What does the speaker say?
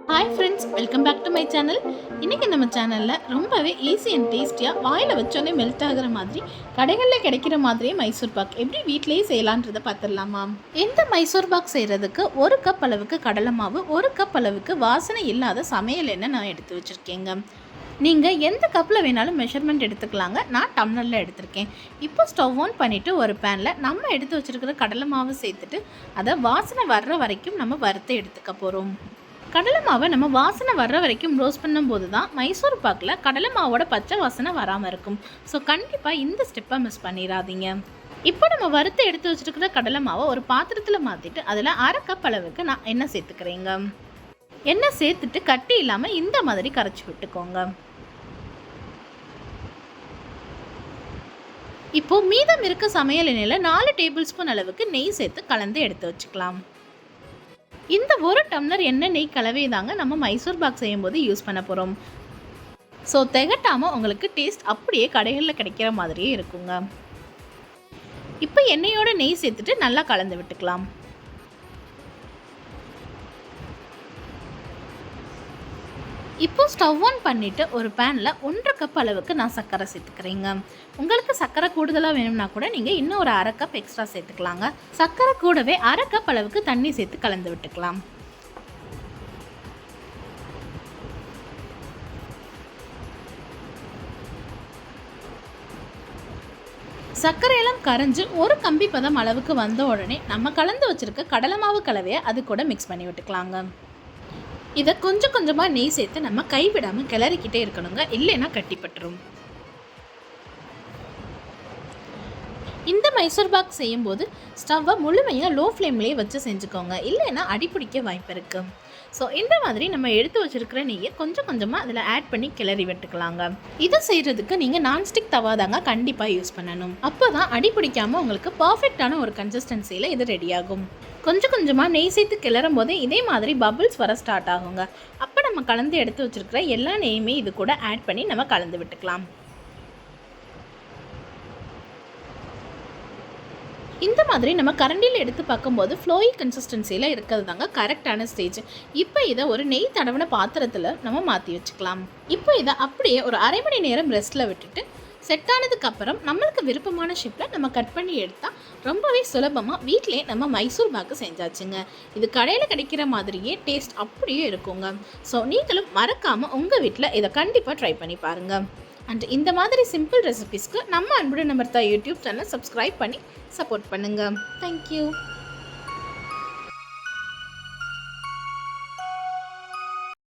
Hi friends, welcome back to my channel. இன்றைக்கி நம்ம சேனலில் ரொம்பவே ஈஸி அண்ட் டேஸ்டியாக வாயில் வச்சோன்னே மெல்ட் ஆகிற மாதிரி கடைகளில் கிடைக்கிற மாதிரியே மைசூர் பாக் எப்படி வீட்டிலேயே செய்யலான்றதை பார்த்துடலாமா? இந்த மைசூர் பாக் செய்கிறதுக்கு 1 கப் அளவுக்கு கடலை மாவு, 1 கப் அளவுக்கு வாசனை இல்லாத சமையல் எண்ணெய் நான் எடுத்து வச்சுருக்கேங்க. நீங்கள் எந்த கப்பில் வேணாலும் மெஷர்மெண்ட் எடுத்துக்கலாங்க. நான் டம்ளரில் எடுத்திருக்கேன். இப்போ ஸ்டவ் ஆன் பண்ணிவிட்டு ஒரு பேனில் நம்ம எடுத்து வச்சுருக்கிற கடலை மாவு சேர்த்துட்டு அதை வாசனை வர்ற வரைக்கும் நம்ம வறுத்து எடுத்துக்க போகிறோம். கடலை மாவை நம்ம வாசனை வர்ற வரைக்கும் ரோஸ்ட் பண்ணும்போது தான் மைசூர் பாக்கில் கடலை மாவோட பச்சை வாசனை வராமல் இருக்கும். ஸோ கண்டிப்பாக இந்த ஸ்டெப்பை மிஸ் பண்ணிடாதீங்க. இப்போ நம்ம வறுத்து எடுத்து வச்சுருக்கிற கடலை மாவை ஒரு பாத்திரத்தில் மாற்றிட்டு அதில் 1/2 கப் அளவுக்கு நான் எண்ணெய் சேர்த்துக்கிறேங்க. எண்ணெய் சேர்த்துட்டு கட்டி இல்லாமல் இந்த மாதிரி கரைச்சி விட்டுக்கோங்க. இப்போது மீதம் இருக்க சமையல் எண்ணெயில் 4 டேபிள் ஸ்பூன் அளவுக்கு நெய் சேர்த்து கலந்து எடுத்து வச்சுக்கலாம். இந்த 1 டம்ளர் எண்ணெய் நெய் கலவை தாங்க நம்ம மைசூர் பாக் செய்யும்போது யூஸ் பண்ண போகிறோம். ஸோ திகட்டாமல் உங்களுக்கு டேஸ்ட் அப்படியே கடைகளில் கிடைக்கிற மாதிரியே இருக்குங்க. இப்போ எண்ணெயோட நெய் சேர்த்துட்டு நல்லா கலந்து விட்டுக்கலாம். இப்போ ஸ்டவ் ஆன் பண்ணிவிட்டு ஒரு பேனில் 1/2 கப் அளவுக்கு நான் சர்க்கரை சேர்த்துக்கிறேங்க. உங்களுக்கு சர்க்கரை கூடுதலாக வேணும்னா கூட நீங்கள் இன்னும் ஒரு 1/2 கப் எக்ஸ்ட்ரா சேர்த்துக்கலாங்க. சர்க்கரை கூடவே 1/2 கப் அளவுக்கு தண்ணி சேர்த்து கலந்து விட்டுக்கலாம். சர்க்கரையெல்லாம் கரைஞ்சி ஒரு கம்பி பதம் அளவுக்கு வந்த உடனே நம்ம கலந்து வச்சுருக்க கடலை மாவு கலவையை அது கூட மிக்ஸ் பண்ணி விட்டுக்கலாங்க. இதை கொஞ்சம் கொஞ்சமாக நெய் சேர்த்து நம்ம கைவிடாமல் கிளறிக்கிட்டே இருக்கணுங்க, இல்லைன்னா கட்டிப்பட்டுரும். இந்த மைசூர் பாக் செய்யும்போது ஸ்டவ்வை முழுமையாக லோ ஃப்ளேம்லேயே வச்சு செஞ்சுக்கோங்க, இல்லைன்னா அடிப்பிடிக்க வாய்ப்பு இருக்குது. ஸோ இந்த மாதிரி நம்ம எடுத்து வச்சுருக்கிற நெய்யை கொஞ்சம் கொஞ்சமாக அதில் ஆட் பண்ணி கிளறி விட்டுக்கலாங்க. இதை செய்கிறதுக்கு நீங்கள் நான்ஸ்டிக் தவா தாங்க கண்டிப்பாக யூஸ் பண்ணணும். அப்போ தான் அடி பிடிக்காமல் உங்களுக்கு பர்ஃபெக்டான ஒரு கன்சிஸ்டன்சியில் இது ரெடி ஆகும். கொஞ்சம் கொஞ்சமாக நெய் சேர்த்து கிளறும் போது இதே மாதிரி பபிள்ஸ் வர ஸ்டார்ட் ஆகுங்க. அப்போ நம்ம கலந்து எடுத்து வச்சுருக்கிற எல்லா நெய்யுமே இது கூட ஆட் பண்ணி நம்ம கலந்து விட்டுக்கலாம். இந்த மாதிரி நம்ம கரண்டியில் எடுத்து பார்க்கும்போது ஃப்ளோயி கன்சிஸ்டன்சியில் இருக்கிறது தாங்க கரெக்டான ஸ்டேஜ். இப்போ இதை ஒரு நெய் தடவின பாத்திரத்தில் நம்ம மாற்றி வச்சுக்கலாம். இப்போ இதை அப்படியே ஒரு 1/2 மணி நேரம் ரெஸ்ட்டில் விட்டுட்டு செட் ஆனதுக்கப்புறம் நம்மளுக்கு விருப்பமான ஷேப்பில் நம்ம கட் பண்ணி எடுத்தால் ரொம்பவே சுலபமாக வீட்டிலே நம்ம மைசூர் பாக்கு செஞ்சாச்சுங்க. இது கடையில் கிடைக்கிற மாதிரியே டேஸ்ட் அப்படியே இருக்குங்க. ஸோ நீங்களும் மறக்காமல் உங்கள் வீட்டில் இதை கண்டிப்பாக ட்ரை பண்ணி பாருங்கள். அண்ட் இந்த மாதிரி சிம்பிள் ரெசிபீஸ்க்கு நம்ம அன்புடன் அமர்த்தா யூடியூப் சேனல் சப்ஸ்கிரைப் பண்ணி சப்போர்ட் பண்ணுங்கள். தேங்க்யூ.